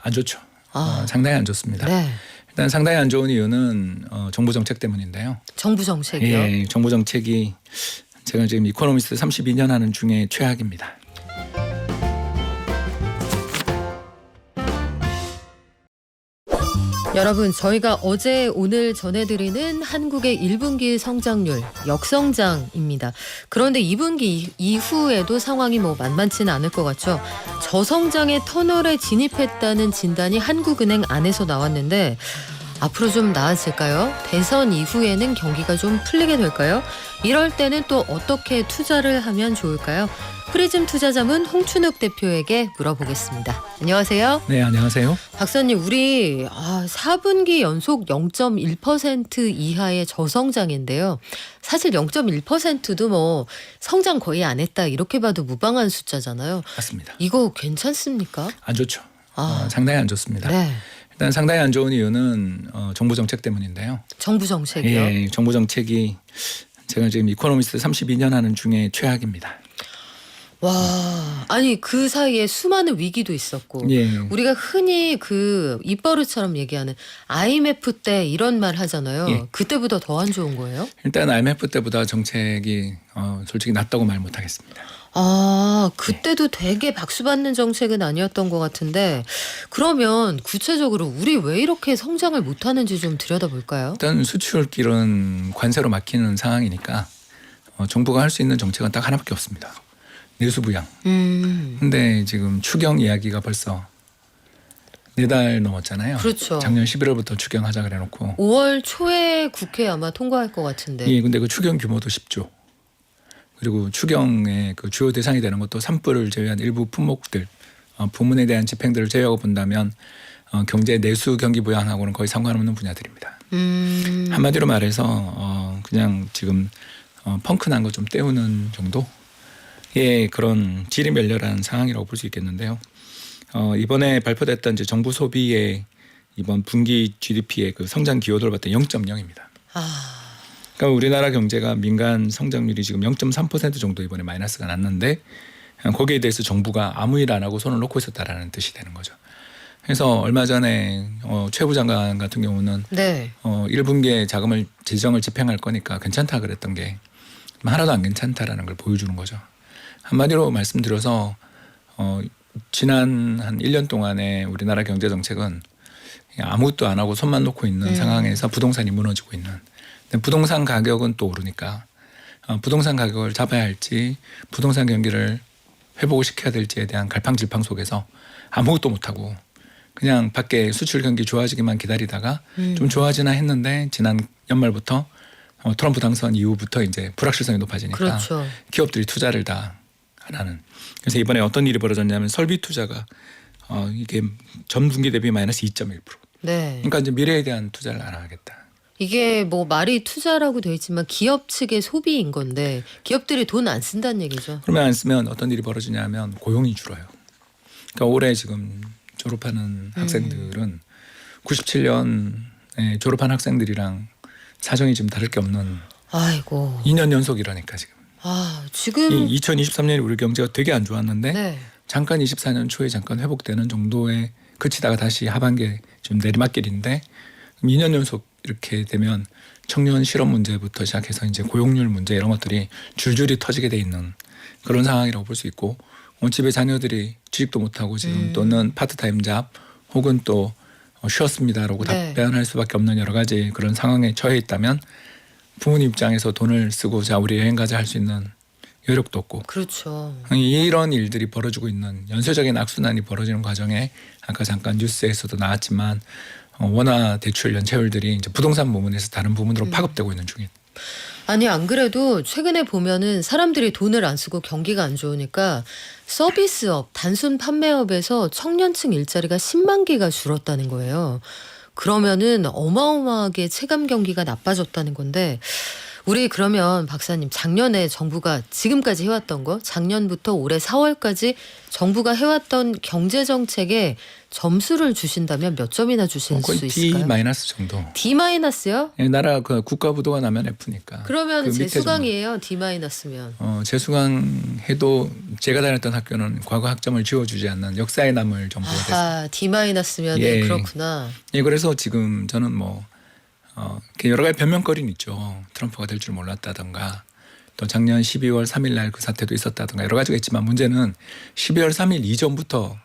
안 좋죠. 아, 상당히 안 좋습니다. 네. 일단 상당히 안 좋은 이유는 정부 정책 때문인데요. 정부 정책이요? 예, 정부 정책이 제가 지금 이코노미스트 32년 하는 중에 최악입니다. 여러분, 저희가 어제 오늘 전해드리는 한국의 1분기 성장률 역성장입니다. 그런데 2분기 이후에도 상황이 만만치는 않을 것 같죠. 저성장의 터널에 진입했다는 진단이 한국은행 안에서 나왔는데 앞으로 좀 나아질까요? 대선 이후에는 경기가 좀 풀리게 될까요? 이럴 때는 또 어떻게 투자를 하면 좋을까요? 프리즘 투자자문 홍춘욱 대표에게 물어보겠습니다. 안녕하세요. 네, 안녕하세요. 박사님, 우리 4분기 연속 0.1% 이하의 저성장인데요. 사실 0.1%도 성장 거의 안 했다 이렇게 봐도 무방한 숫자잖아요. 맞습니다. 이거 괜찮습니까? 안 좋죠. 상당히 안 좋습니다. 네. 일단 상당히 안 좋은 이유는 정부 정책 때문인데요. 정부 정책이요? 예, 정부 정책이 제가 지금 이코노미스트 32년 하는 중에 최악입니다. 와, 아니 그 사이에 수많은 위기도 있었고 예. 우리가 흔히 그 입버릇처럼 얘기하는 IMF 때 이런 말 하잖아요. 예. 그때보다 더 안 좋은 거예요? 일단 IMF 때보다 정책이 솔직히 낫다고 말 못하겠습니다. 그때도 되게 박수받는 정책은 아니었던 것 같은데 그러면 구체적으로 우리 왜 이렇게 성장을 못하는지 좀 들여다볼까요? 일단 수출길은 관세로 막히는 상황이니까 정부가 할 수 있는 정책은 딱 하나밖에 없습니다. 내수부양. 근데 지금 추경 이야기가 벌써 4달 넘었잖아요. 그렇죠. 작년 11월부터 추경하자 그래놓고 5월 초에 국회 아마 통과할 것 같은데. 예, 근데 그 추경 규모도 10조. 그리고 추경의 그 주요 대상이 되는 것도 산불을 제외한 일부 품목들, 부문에 대한 집행들을 제외하고 본다면 경제 내수 경기 부양하고는 거의 상관없는 분야들입니다. 한마디로 말해서 그냥 지금 펑크난 거 좀 때우는 정도의 그런 지리멸렬한 상황이라고 볼 수 있겠는데요. 이번에 발표됐던 이제 정부 소비의 이번 분기 GDP의 그 성장 기여도를 봤더니 0.0입니다. 그러니까 우리나라 경제가 민간 성장률이 지금 0.3% 정도 이번에 마이너스가 났는데 거기에 대해서 정부가 아무 일 안 하고 손을 놓고 있었다라는 뜻이 되는 거죠. 그래서 얼마 전에 최 부장관 같은 경우는 네. 1분기에 자금을 재정을 집행할 거니까 괜찮다 그랬던 게 하나도 안 괜찮다라는 걸 보여주는 거죠. 한마디로 말씀드려서 지난 한 1년 동안의 우리나라 경제 정책은 아무것도 안 하고 손만 놓고 있는 상황에서 부동산이 무너지고 있는. 부동산 가격은 또 오르니까 부동산 가격을 잡아야 할지 부동산 경기를 회복을 시켜야 될지에 대한 갈팡질팡 속에서 아무것도 못하고 그냥 밖에 수출 경기 좋아지기만 기다리다가 좀 좋아지나 했는데 지난 연말부터 트럼프 당선 이후부터 이제 불확실성이 높아지니까 그렇죠. 기업들이 투자를 다 안 하는. 그래서 이번에 어떤 일이 벌어졌냐면 설비 투자가 이게 전 분기 대비 마이너스 2.1%. 네. 그러니까 이제 미래에 대한 투자를 안 하겠다. 이게 말이 투자라고 되어 있지만 기업 측의 소비인 건데 기업들이 돈 안 쓴다는 얘기죠. 그러면 안 쓰면 어떤 일이 벌어지냐면 고용이 줄어요. 그러니까 올해 지금 졸업하는 학생들은 97년에 졸업한 학생들이랑 사정이 지금 다를 게 없는 아이고. 2년 연속 이러니까 지금. 지금 2023년에 우리 경제가 되게 안 좋았는데 네. 잠깐 24년 초에 잠깐 회복되는 정도에 그치다가 다시 하반기에 좀 내리막길인데 2년 연속 이렇게 되면 청년 실업 문제부터 시작해서 이제 고용률 문제 이런 것들이 줄줄이 터지게 돼 있는 그런 상황이라고 볼 수 있고 집에 자녀들이 취직도 못하고 지금 또는 파트타임 잡 혹은 또 쉬었습니다라고 네. 답변할 수밖에 없는 여러 가지 그런 상황에 처해 있다면 부모님 입장에서 돈을 쓰고 자 우리 여행 가자 할 수 있는 여력도 없고 그렇죠. 이런 일들이 벌어지고 있는 연쇄적인 악순환이 벌어지는 과정에 아까 잠깐 뉴스에서도 나왔지만 원화 대출 연체율들이 이제 부동산 부문에서 다른 부문으로 파급되고 있는 중인. 아니 안 그래도 최근에 보면은 사람들이 돈을 안 쓰고 경기가 안 좋으니까 서비스업, 단순 판매업에서 청년층 일자리가 10만 개가 줄었다는 거예요. 그러면은 어마어마하게 체감 경기가 나빠졌다는 건데 우리 그러면 박사님 작년에 정부가 지금까지 해왔던 거 작년부터 올해 4월까지 정부가 해왔던 경제 정책에 점수를 주신다면 몇 점이나 주실 거의 수 D 있을까요? 마이너스 정도. D-요? 나라 그 국가 부도가 나면 F니까. 그러면 그 밑에 재수강이에요. D-면. 재수강 해도 제가 다녔던 학교는 과거 학점을 지워주지 않는 역사에 남을 정보가 됐어요. 아, D-면 예. 그렇구나. 예, 그래서 지금 저는 뭐 여러 가지 변명거리는 있죠. 트럼프가 될 줄 몰랐다던가 또 작년 12월 3일 날 그 사태도 있었다던가 여러 가지가 있지만 문제는 12월 3일 이전부터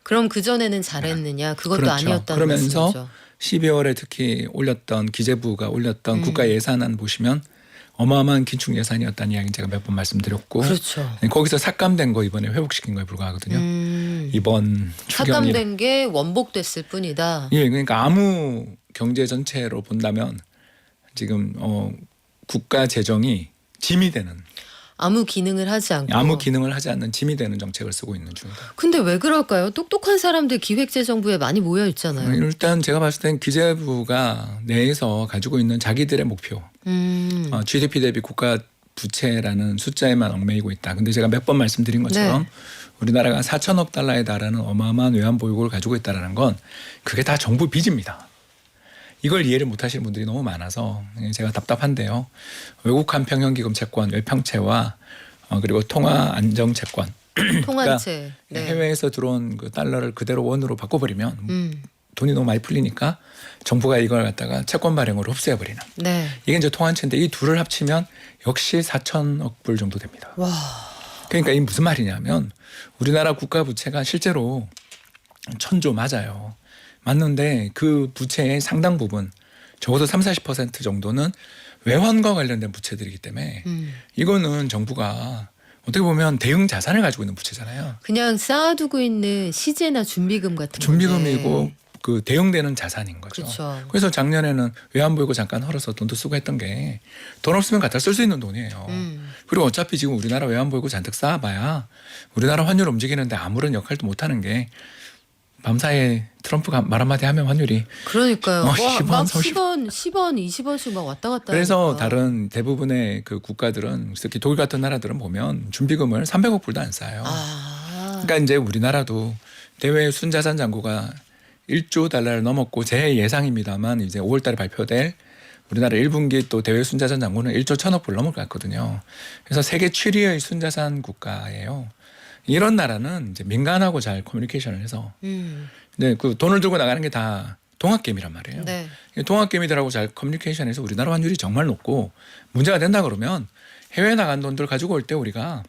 그럼 그 전에는 잘했느냐? 그것도 그렇죠. 아니었다는 그러면서 말씀이죠. 12월에 특히 올렸던 기재부가 올렸던 국가 예산안 보시면 어마어마한 긴축 예산이었다는 이야기 제가 몇 번 말씀드렸고 그렇죠. 거기서 삭감된 거 이번에 회복시킨 거에 불과하거든요. 이번 추경이 삭감된 게 원복됐을 뿐이다. 예, 그러니까 아무 경제 전체로 본다면 지금 국가 재정이 짐이 되는 아무 기능을 하지 않고. 아무 기능을 하지 않는 짐이 되는 정책을 쓰고 있는 중이다. 근데 왜 그럴까요? 똑똑한 사람들 기획재정부에 많이 모여 있잖아요. 일단 제가 봤을 땐 기재부가 내에서 가지고 있는 자기들의 목표 GDP 대비 국가 부채라는 숫자에만 얽매이고 있다. 근데 제가 몇 번 말씀드린 것처럼 네. 우리나라가 4천억 달러에 달하는 어마어마한 외환 보유고를 가지고 있다는 건 그게 다 정부 빚입니다. 이걸 이해를 못하시는 분들이 너무 많아서 제가 답답한데요. 외국 한평형기금 채권, 외평채와 그리고 통화안정채권 통한채. 그러니까 네. 해외에서 들어온 그 달러를 그대로 원으로 바꿔버리면 음. 돈이 너무 많이 풀리니까 정부가 이걸 갖다가 채권 발행으로 흡수해버리는 네. 이게 이제 통한채인데 이 둘을 합치면 역시 4천억 불 정도 됩니다. 와. 그러니까 이게 무슨 말이냐면 우리나라 국가 부채가 실제로 1,000조 맞아요. 맞는데 그 부채의 상당 부분 적어도 30-40% 정도는 외환과 관련된 부채들이기 때문에 이거는 정부가 어떻게 보면 대응 자산을 가지고 있는 부채잖아요. 그냥 쌓아두고 있는 시제나 준비금 같은 준비금이고 건데. 그 대응되는 자산인 거죠. 그렇죠. 그래서 작년에는 외환보유고 잠깐 헐어서 돈도 쓰고 했던 게 돈 없으면 갖다 쓸 수 있는 돈이에요. 그리고 어차피 지금 우리나라 외환보유고 잔뜩 쌓아봐야 우리나라 환율 움직이는데 아무런 역할도 못하는 게 밤사이에 트럼프가 말 한마디 하면 환율이 그러니까요. 와, 10원, 막 30. 10원, 20원씩 막 왔다 갔다 그래서 하니까. 다른 대부분의 그 국가들은 특히 독일 같은 나라들은 보면 준비금을 300억 불도 안 쌓아요. 그러니까 이제 우리나라도 대외 순자산 잔고가 1조 달러를 넘었고 제 예상입니다만 이제 5월 달에 발표될 우리나라 1분기 또 대외 순자산 잔고는 1조 1,000억 불 넘을 것 같거든요. 그래서 세계 7위의 순자산 국가예요. 이런 나라는 이제 민간하고 잘 커뮤니케이션을 해서 근데 그 돈을 들고 나가는 게 다 동학개미란 말이에요. 네. 동학개미들하고 잘 커뮤니케이션해서 우리나라 환율이 정말 높고 문제가 된다 그러면 해외에 나간 돈들 가지고 올 때 우리가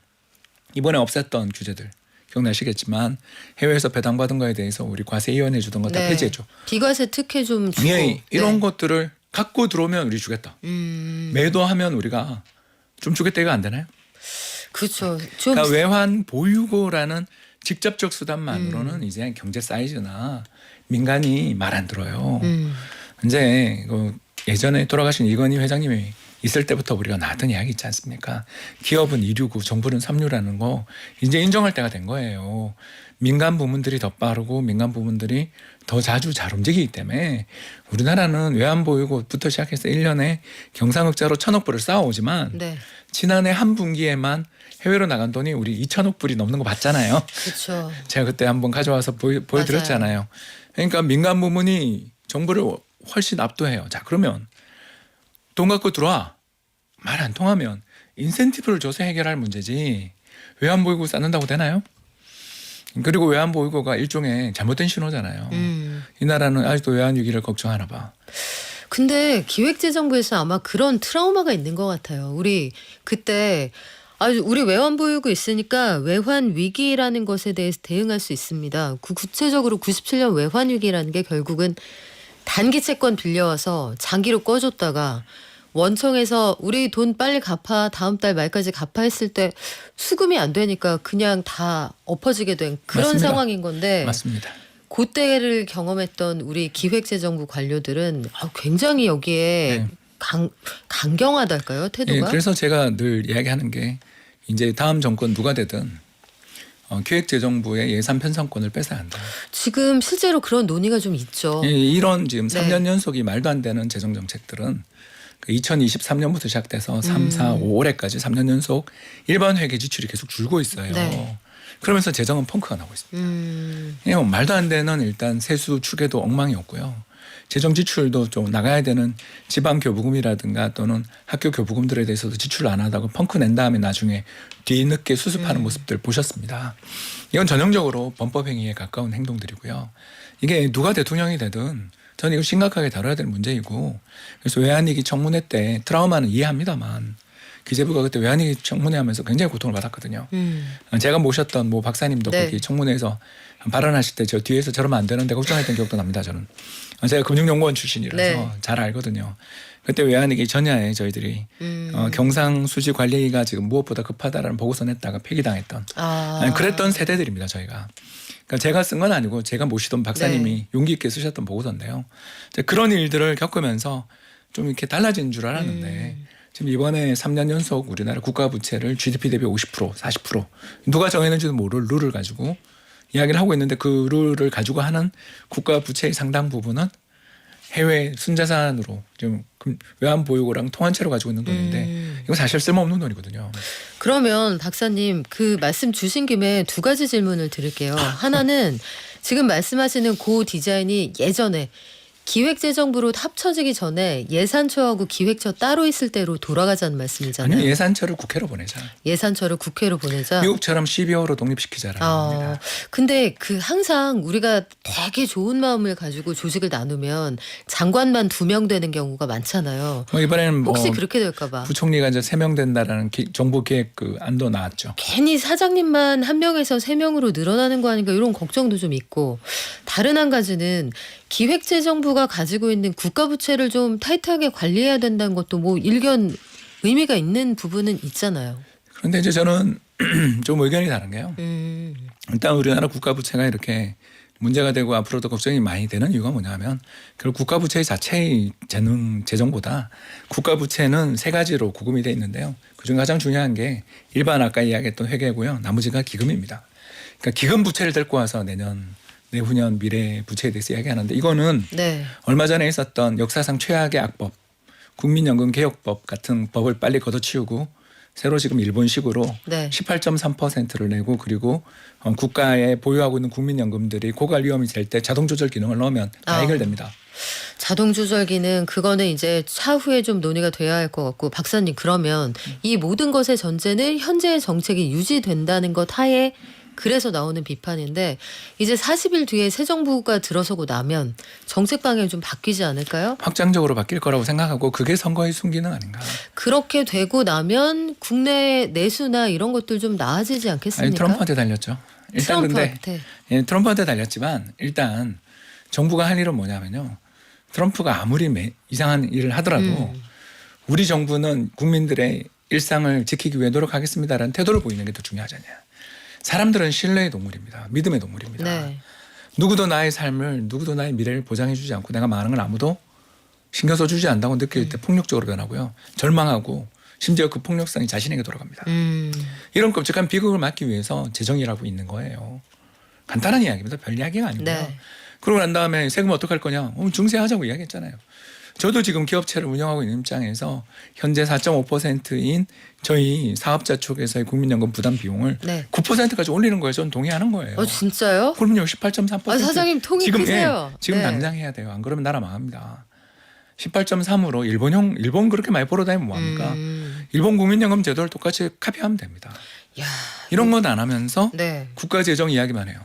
이번에 없앴던 규제들 기억나시겠지만 해외에서 배당받은 거에 대해서 우리 과세 이완해 주던 거 다 네. 폐지해줘. 비과세 특혜 좀 주고. 예, 이런 네. 것들을 갖고 들어오면 우리 주겠다. 매도하면 우리가 좀 주겠다 이거 안 되나요? 그렇죠. 좀 그러니까 외환 보유고라는 직접적 수단만으로는 이제 경제 사이즈나 민간이 말 안 들어요. 이제 예전에 돌아가신 이건희 회장님이 있을 때부터 우리가 나왔던 이야기 있지 않습니까? 기업은 2류고 정부는 3류라는 거 이제 인정할 때가 된 거예요. 민간 부문들이 더 빠르고 민간 부문들이 더 자주 잘 움직이기 때문에 우리나라는 외환보유고부터 시작해서 1년에 경상흑자로 1,000억 불을 쌓아오지만 네. 지난해 한 분기에만 해외로 나간 돈이 우리 2,000억 불이 넘는 거 봤잖아요. 그렇죠. 제가 그때 한번 가져와서 보여드렸잖아요. 그러니까 민간 부문이 정부를 훨씬 압도해요. 자 그러면 돈 갖고 들어와. 말 안 통하면 인센티브를 줘서 해결할 문제지 외환보유고 쌓는다고 되나요? 그리고 외환보유고가 일종의 잘못된 신호잖아요. 이 나라는 아직도 외환위기를 걱정하나 봐. 근데 기획재정부에서 아마 그런 트라우마가 있는 것 같아요. 우리 그때 우리 외환 보유고 있으니까 외환 위기라는 것에 대해서 대응할 수 있습니다. 구체적으로 97년 외환 위기라는 게 결국은 단기 채권 빌려와서 장기로 꺼줬다가 원청에서 우리 돈 빨리 갚아 다음 달 말까지 갚아 했을 때 수금이 안 되니까 그냥 다 엎어지게 된 그런 맞습니다. 상황인 건데 맞습니다. 그때를 경험했던 우리 기획재정부 관료들은 굉장히 여기에 네. 강경하달까요 태도가? 예, 그래서 제가 늘 이야기하는 게 이제 다음 정권 누가 되든 기획재정부의 예산 편성권을 뺏어야 한다. 지금 실제로 그런 논의가 좀 있죠. 이런 지금 네. 3년 연속이 말도 안 되는 재정 정책들은 2023년부터 시작돼서 3, 4, 5 올해까지 3년 연속 일반 회계 지출이 계속 줄고 있어요. 네. 그러면서 재정은 펑크가 나고 있습니다. 예, 말도 안 되는 일단 세수 추계도 엉망이 없고요. 재정 지출도 좀 나가야 되는 지방 교부금이라든가 또는 학교 교부금들에 대해서도 지출을 안 하다가 펑크 낸 다음에 나중에 뒤늦게 수습하는 모습들 보셨습니다. 이건 전형적으로 범법행위에 가까운 행동들이고요. 이게 누가 대통령이 되든 저는 이거 심각하게 다뤄야 될 문제이고, 그래서 외환위기 청문회 때 트라우마는 이해합니다만 기재부가 그때 외환위기 청문회 하면서 굉장히 고통을 받았거든요. 제가 모셨던 모 박사님도 네. 거기 청문회에서 발언하실 때 저 뒤에서 저러면 안 되는데 걱정했던 기억도 납니다. 저는 제가 금융연구원 출신이라서 네. 잘 알거든요. 그때 외환위기 전야에 저희들이 경상수지관리가 지금 무엇보다 급하다라는 보고서 냈다가 폐기당했던 그랬던 세대들입니다. 저희가. 그러니까 제가 쓴 건 아니고 제가 모시던 박사님이 용기 있게 쓰셨던 보고서인데요. 그런 일들을 겪으면서 좀 이렇게 달라진 줄 알았는데 지금 이번에 3년 연속 우리나라 국가 부채를 GDP 대비 50%, 40% 누가 정했는지도 모를 룰을 가지고 이야기를 하고 있는데 그 룰을 가지고 하는 국가 부채의 상당 부분은 해외 순자산으로 지금 외환 보유고랑 통한채로 가지고 있는 돈인데 이거 사실 쓸모없는 돈이거든요. 그러면 박사님 그 말씀 주신 김에 두 가지 질문을 드릴게요. 하나는 지금 말씀하시는 고 디자인이 예전에 기획재정부로 합쳐지기 전에 예산처하고 기획처 따로 있을 때로 돌아가자는 말씀이잖아요. 아니요, 예산처를 국회로 보내자. 예산처를 국회로 보내자. 미국처럼 12호로 독립시키자라는 겁니다. 근데 그 항상 우리가 되게 좋은 마음을 가지고 조직을 나누면 장관만 2명 되는 경우가 많잖아요. 이번에는 혹시 그렇게 될까 봐. 부총리가 이제 3명 된다라는 정부 계획 그 안도 나왔죠. 괜히 사장님만 1명에서 3명으로 늘어나는 거 아닌가 이런 걱정도 좀 있고, 다른 한 가지는 기획재정부가 가지고 있는 국가 부채를 좀 타이트하게 관리해야 된다는 것도 뭐 일견 의미가 있는 부분은 있잖아요. 그런데 이제 저는 좀 의견이 다른 게요. 일단 우리나라 국가 부채가 이렇게 문제가 되고 앞으로도 걱정이 많이 되는 이유가 뭐냐면 결국 국가 부채 자체의 재정보다 국가 부채는 3가지로 구금이 돼 있는데요. 그중 가장 중요한 게 일반 아까 이야기했던 회계고요. 나머지가 기금입니다. 그러니까 기금 부채를 데리고 와서 내후년 미래 부채에 대해서 이야기하는데 이거는 네. 얼마 전에 있었던 역사상 최악의 악법 국민연금 개혁법 같은 법을 빨리 걷어치우고 새로 지금 일본식으로 네. 18.3%를 내고 그리고 국가에 보유하고 있는 국민연금들이 고갈 위험이 될 때 자동 조절 기능을 넣으면 다 해결됩니다. 자동 조절기는 그거는 이제 차후에 좀 논의가 돼야 할 것 같고, 박사님 그러면 이 모든 것의 전제는 현재의 정책이 유지된다는 것 하에 그래서 나오는 비판인데, 이제 40일 뒤에 새 정부가 들어서고 나면 정책 방향이 좀 바뀌지 않을까요? 확장적으로 바뀔 거라고 생각하고 그게 선거의 순기능 아닌가. 그렇게 되고 나면 국내 내수나 이런 것들 좀 나아지지 않겠습니까? 아니, 트럼프한테 달렸죠. 일단 트럼프한테. 근데 트럼프한테 달렸지만 일단 정부가 할 일은 뭐냐면요. 트럼프가 아무리 이상한 일을 하더라도 우리 정부는 국민들의 일상을 지키기 위해 노력하겠습니다라는 태도를 보이는 게 더 중요하잖아요. 사람들은 신뢰의 동물입니다. 믿음의 동물입니다. 네. 누구도 나의 삶을, 누구도 나의 미래를 보장해주지 않고 내가 말하는 걸 아무도 신경 써주지 않는다고 느낄 때 폭력적으로 변하고요. 절망하고 심지어 그 폭력성이 자신에게 돌아갑니다. 이런 끔찍한 비극을 막기 위해서 재정이라고 있는 거예요. 간단한 이야기입니다. 별 이야기가 아니고요. 네. 그러고 난 다음에 세금 어떡할 거냐. 증세하자고 이야기했잖아요. 저도 지금 기업체를 운영하고 있는 입장에서 현재 4.5%인 저희 사업자 쪽에서의 국민연금 부담 비용을 네. 9%까지 올리는 거예요. 저는 동의하는 거예요. 진짜요? 그럼요. 18.3%. 사장님 통이 크세요. 지금 네. 당장 해야 돼요. 안 그러면 나라 망합니다. 18.3으로 일본 그렇게 많이 벌어다니면 뭐합니까? 일본 국민연금 제도를 똑같이 카피하면 됩니다. 야, 이런 건 안 하면서 네. 국가재정 이야기만 해요.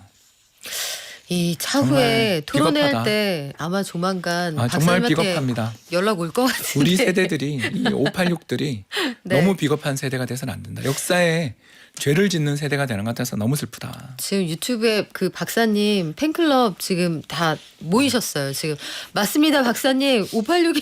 이 차후에 정말 토론회 할 비겁하다. 때 아마 조만간 정말 박사님한테 비겁합니다. 연락 올 것 같은데. 우리 세대들이 이 586들이 네. 너무 비겁한 세대가 돼서는 안 된다. 역사에 죄를 짓는 세대가 되는 것 같아서 너무 슬프다. 지금 유튜브에 그 박사님 팬클럽 지금 다 모이셨어요. 지금 맞습니다, 박사님. 586이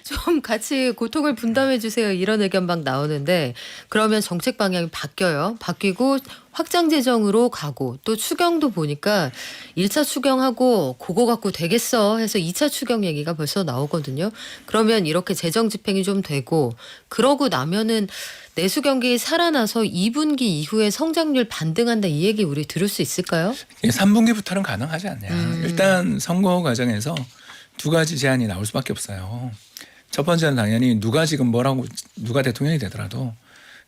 좀 같이 고통을 분담해 주세요. 이런 의견 막 나오는데, 그러면 정책 방향이 바뀌어요. 바뀌고 확장 재정으로 가고, 또 추경도 보니까 1차 추경하고 그거 갖고 되겠어 해서 2차 추경 얘기가 벌써 나오거든요. 그러면 이렇게 재정 집행이 좀 되고, 그러고 나면은 내수 경기 살아나서 2분기 이후에 성장률 반등한다, 이 얘기 우리 들을 수 있을까요? 3분기부터는 가능하지 않냐. 일단 선거 과정에서 2가지 제안이 나올 수밖에 없어요. 첫 번째는 당연히 누가 지금 뭐라고 누가 대통령이 되더라도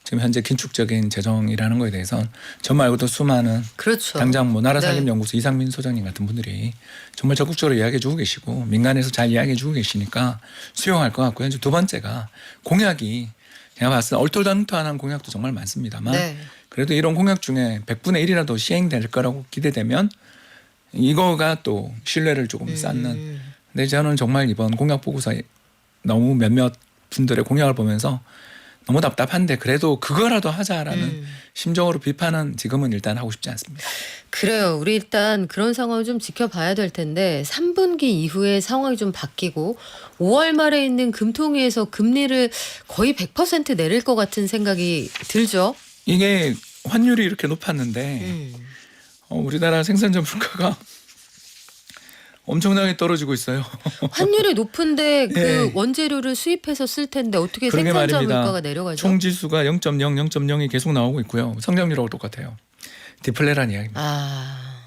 지금 현재 긴축적인 재정이라는 거에 대해서 저 말고도 수많은 그렇죠. 당장 뭐 네. 나라살림연구소 이상민 소장님 같은 분들이 정말 적극적으로 이야기해 주고 계시고 민간에서 잘 이야기해 주고 계시니까 수용할 것 같고요. 이제 두 번째가 공약이 제가 봤을 때 얼토당토하는 공약도 정말 많습니다만 네. 그래도 이런 공약 중에 100분의 1이라도 시행될 거라고 기대되면 이거가 또 신뢰를 조금 쌓는. 근데 저는 정말 이번 공약 보고서에 너무 몇몇 분들의 공약을 보면서 너무 답답한데 그래도 그거라도 하자라는 심정으로 비판은 지금은 일단 하고 싶지 않습니다. 그래요. 우리 일단 그런 상황을 좀 지켜봐야 될 텐데 3분기 이후에 상황이 좀 바뀌고 5월 말에 있는 금통위에서 금리를 거의 100% 내릴 것 같은 생각이 들죠. 이게 환율이 이렇게 높았는데 우리나라 생산자 물가가 엄청나게 떨어지고 있어요. 환율이 높은데 그 네. 원재료를 수입해서 쓸 텐데 어떻게 그러게 생산자 말입니다. 물가가 내려가죠? 총지수가 0.0, 0.0이 계속 나오고 있고요. 성장률하고 똑같아요. 디플레란 이야기입니다. 아,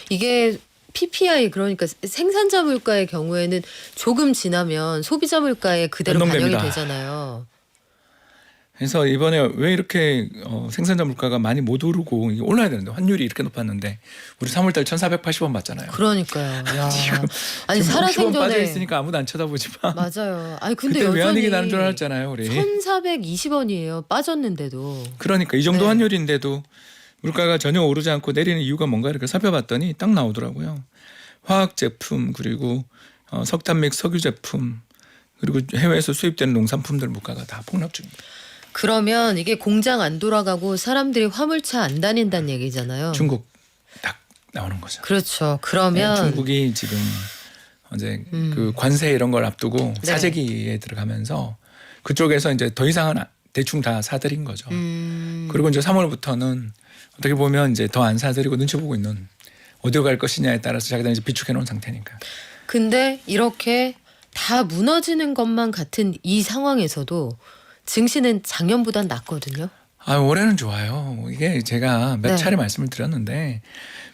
이게 PPI 그러니까 생산자 물가의 경우에는 조금 지나면 소비자 물가에 그대로 반영이 변동됩니다. 되잖아요. 그래서 이번에 왜 이렇게 생산자 물가가 많이 못 오르고 이게 올라야 되는데 환율이 이렇게 높았는데 우리 3월달 1,480원 받잖아요. 그러니까요. 야. 아니 지금 50원 빠져 살아생전에 있으니까 아무도 안 쳐다보지만 맞아요. 아니 근데 그때 여전히 외환위기 나는 줄 알았잖아요, 우리. 1,420원이에요. 빠졌는데도. 그러니까 이 정도 네. 환율인데도 물가가 전혀 오르지 않고 내리는 이유가 뭔가 이렇게 살펴봤더니 딱 나오더라고요. 화학 제품 그리고 석탄 및 석유 제품 그리고 해외에서 수입되는 농산품들 물가가 다 폭락 중입니다. 그러면 이게 공장 안 돌아가고 사람들이 화물차 안 다닌다는 얘기잖아요. 중국 딱 나오는 거죠. 그렇죠. 그러면 중국이 지금 이제 그 관세 이런 걸 앞두고 네. 사재기에 들어가면서 그쪽에서 이제 더 이상은 대충 다 사들인 거죠. 그리고 이제 3월부터는 어떻게 보면 이제 더 안 사들이고 눈치 보고 있는 어디로 갈 것이냐에 따라서 자기들 이제 비축해 놓은 상태니까. 근데 이렇게 다 무너지는 것만 같은 이 상황에서도 증시는 작년보단 낫거든요. 아, 올해는 좋아요. 이게 제가 몇 네. 차례 말씀을 드렸는데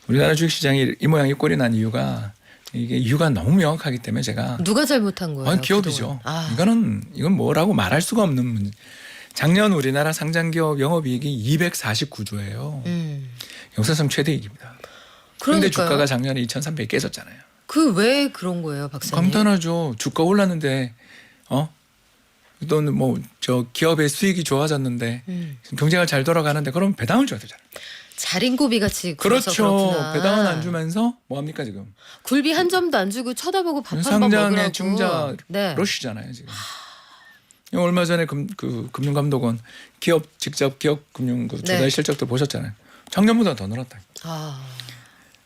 우리나라 주식시장이 이 모양 이 꼴이 난 이유가 이게 이유가 너무 명확하기 때문에 제가 누가 잘못한 거예요? 기업이죠. 그동안? 이건 뭐라고 말할 수가 없는 문제. 작년 우리나라 상장기업 영업이익이 249조예요. 역사상 최대이익입니다. 그런데 그러니까요. 주가가 작년에 2,300이 깨졌잖아요. 그 왜 그런 거예요, 박사님? 간단하죠. 주가 올랐는데 또는 뭐 저 기업의 수익이 좋아졌는데 경제가 잘 돌아가는데 그럼 배당을 줘야 되잖아요. 자린고비 같이 굴어서 그렇죠. 그렇구나. 배당은 안 주면서 뭐 합니까 지금? 굴비 한 점도 안 주고 쳐다보고 밥 한 번 먹으라고. 상장의 증자 네. 러시잖아요 지금. 얼마 전에 금융감독원 직접 기업 금융 조달 네. 실적들 보셨잖아요. 작년보다 더 늘었다. 아,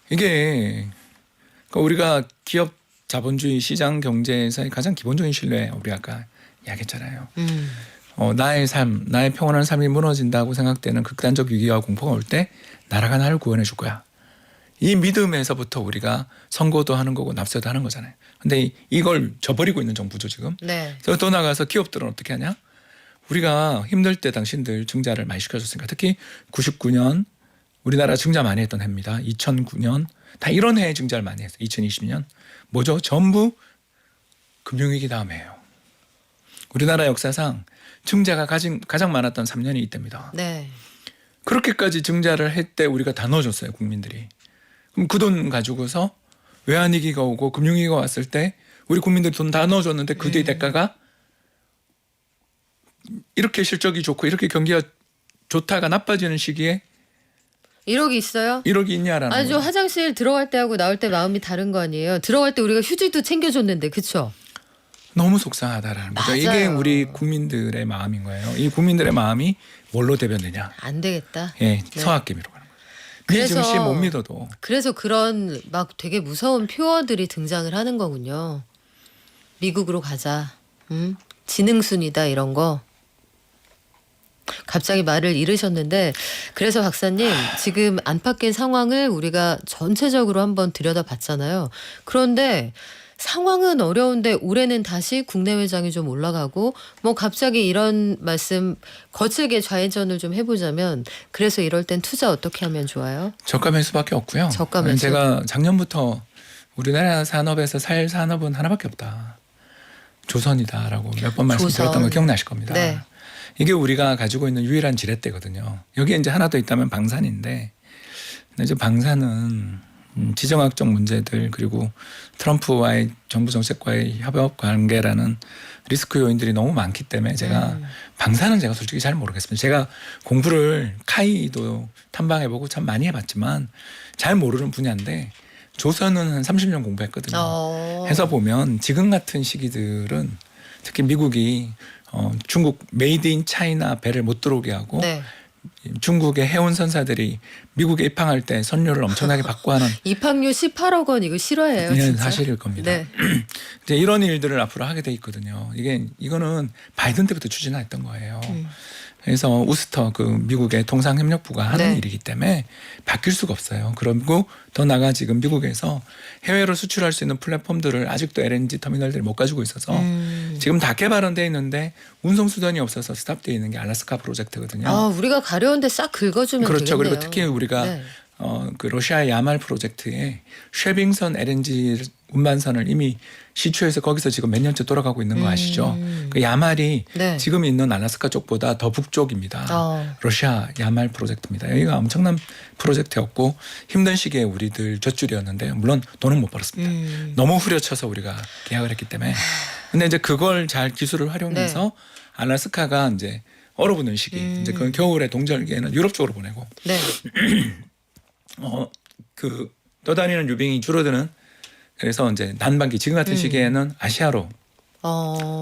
이게 그러니까 우리가 기업 자본주의 시장 경제에서의 가장 기본적인 신뢰 우리 아까 이야기했잖아요. 나의 삶, 나의 평온한 삶이 무너진다고 생각되는 극단적 위기와 공포가 올 때 나라가 나를 구원해 줄 거야. 이 믿음에서부터 우리가 선거도 하는 거고 납세도 하는 거잖아요. 근데 이걸 저버리고 있는 정부죠 지금. 네. 그래서 또 나가서 기업들은 어떻게 하냐? 우리가 힘들 때 당신들 증자를 많이 시켜줬으니까 특히 99년 우리나라 증자 많이 했던 해입니다. 2009년 다 이런 해에 증자를 많이 했어요. 2020년 뭐죠? 전부 금융위기 다음에예요. 우리나라 역사상 증자가 가장 많았던 3년이 이때입니다. 네. 그렇게까지 증자를 했대 우리가 다 넣어줬어요. 국민들이. 그럼 그 돈 가지고서 외환위기가 오고 금융위기가 왔을 때 우리 국민들이 돈 다 넣어줬는데 그 뒤에 대가가 이렇게 실적이 좋고 이렇게 경기가 좋다가 나빠지는 시기에 1억이 있어요? 1억이 있냐라는 아니 저 거예요. 화장실 들어갈 때하고 나올 때 마음이 다른 거 아니에요? 들어갈 때 우리가 휴지도 챙겨줬는데 그쵸? 너무 속상하다라는 거죠. 맞아요. 이게 우리 국민들의 마음인 거예요. 이 국민들의 마음이 뭘로 대변되냐? 안 되겠다. 예, 네. 서학개미로 가는 거예요. 이 그래서- 증시 못 믿어도 그래서 그런 막 되게 무서운 표어들이 등장을 하는 거군요. 미국으로 가자. 지능순이다 이런 거. 갑자기 말을 잃으셨는데 그래서 박사님 지금 안팎의 상황을 우리가 전체적으로 한번 들여다봤잖아요. 그런데 상황은 어려운데 올해는 다시 국내 외장이 좀 올라가고 뭐 갑자기 이런 말씀 거칠게 좌회전을 좀 해보자면 그래서 이럴 땐 투자 어떻게 하면 좋아요? 저가 매수밖에 없고요. 저가 매수. 제가 작년부터 우리나라 산업에서 살 산업은 하나밖에 없다. 조선이다라고 몇 번 말씀드렸던 거 기억나실 겁니다. 네. 이게 우리가 가지고 있는 유일한 지렛대거든요. 여기에 이제 하나 더 있다면 방산인데, 근데 이제 방산은 지정학적 문제들 그리고 트럼프와의 정부 정책과의 협업 관계라는 리스크 요인들이 너무 많기 때문에 제가 방산은 제가 솔직히 잘 모르겠습니다. 제가 공부를 카이도 탐방해보고 참 많이 해봤지만 잘 모르는 분야인데 조선은 한 30년 공부했거든요. 해서 보면 지금 같은 시기들은 특히 미국이 중국 메이드 인 차이나 배를 못 들어오게 하고 네. 중국의 해운 선사들이 미국에 입항할 때 선료를 엄청나게 받고 하는 입학료 18억 원 이거 실화예요, 이건 진짜. 사실일 겁니다. 네. 이제 이런 일들을 앞으로 하게 돼 있거든요. 이거는 바이든 때부터 추진했던 거예요. 그래서 우스터 그 미국의 통상협력부가 하는 네. 일이기 때문에 바뀔 수가 없어요. 그리고 더 나아가 지금 미국에서 해외로 수출할 수 있는 플랫폼들을 아직도 LNG 터미널들이 못 가지고 있어서 지금 다 개발은 돼 있는데 운송 수단이 없어서 스탑되어 있는 게 알래스카 프로젝트거든요. 우리가 가려운데 싹 긁어주면 그렇죠. 되겠네요. 그리고 특히 우리가 네. 그 러시아의 야말 프로젝트에 쉐빙선 LNG 운반선을 이미 시추해서 거기서 지금 몇 년째 돌아가고 있는 거 아시죠? 그 야말이 네. 지금 있는 알래스카 쪽보다 더 북쪽입니다. 러시아 야말 프로젝트입니다. 여기가 엄청난 프로젝트였고 힘든 시기에 우리들 젖줄이었는데 물론 돈은 못 벌었습니다. 너무 후려쳐서 우리가 계약을 했기 때문에. 근데 이제 그걸 잘 기술을 활용해서 알래스카가 이제 얼어붙는 시기, 이제 그 겨울에 동절기에는 유럽 쪽으로 보내고, 네. 그 떠다니는 유병이 줄어드는 그래서 이제 난방기 지금 같은 시기에는 아시아로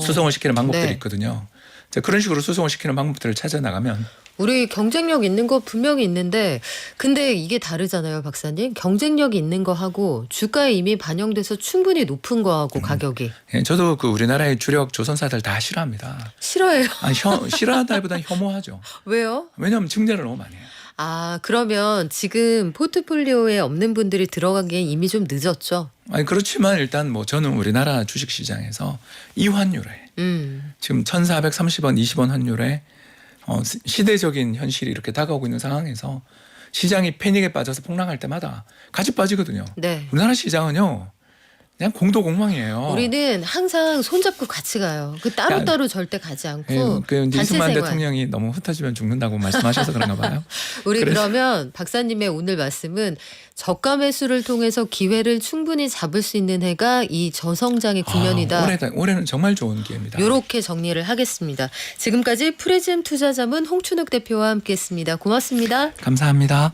수송을 시키는 방법들이 네. 있거든요. 자, 그런 식으로 수송을 시키는 방법들을 찾아 나가면 우리 경쟁력 있는 거 분명히 있는데 근데 이게 다르잖아요, 박사님. 경쟁력 있는 거 하고 주가에 이미 반영돼서 충분히 높은 거하고 가격이. 예, 저도 그 우리나라의 주력 조선사들 다 싫어합니다. 싫어해요. 아니, 싫어한다기보다는 혐오하죠. 왜요? 왜냐하면 증자를 너무 많이 해요. 그러면 지금 포트폴리오에 없는 분들이 들어가기엔 이미 좀 늦었죠. 아니 그렇지만 일단 뭐 저는 우리나라 주식시장에서 이 환율에 지금 1,430원, 20원 환율에 시대적인 현실이 이렇게 다가오고 있는 상황에서 시장이 패닉에 빠져서 폭락할 때마다 같이 빠지거든요. 네. 우리나라 시장은요 그냥 공도공망이에요. 우리는 항상 손잡고 같이 가요. 그 따로따로 절대 가지 않고 예, 그 단체 이승만 생활. 대통령이 너무 흩어지면 죽는다고 말씀하셔서 그런가 봐요. 우리 그래서- 그러면 박사님의 오늘 말씀은 저가 매수를 통해서 기회를 충분히 잡을 수 있는 해가 이 저성장의 국면이다. 올해는 정말 좋은 기회입니다. 이렇게 정리를 하겠습니다. 지금까지 프리즘 투자자문 홍춘욱 대표와 함께했습니다. 고맙습니다. 감사합니다.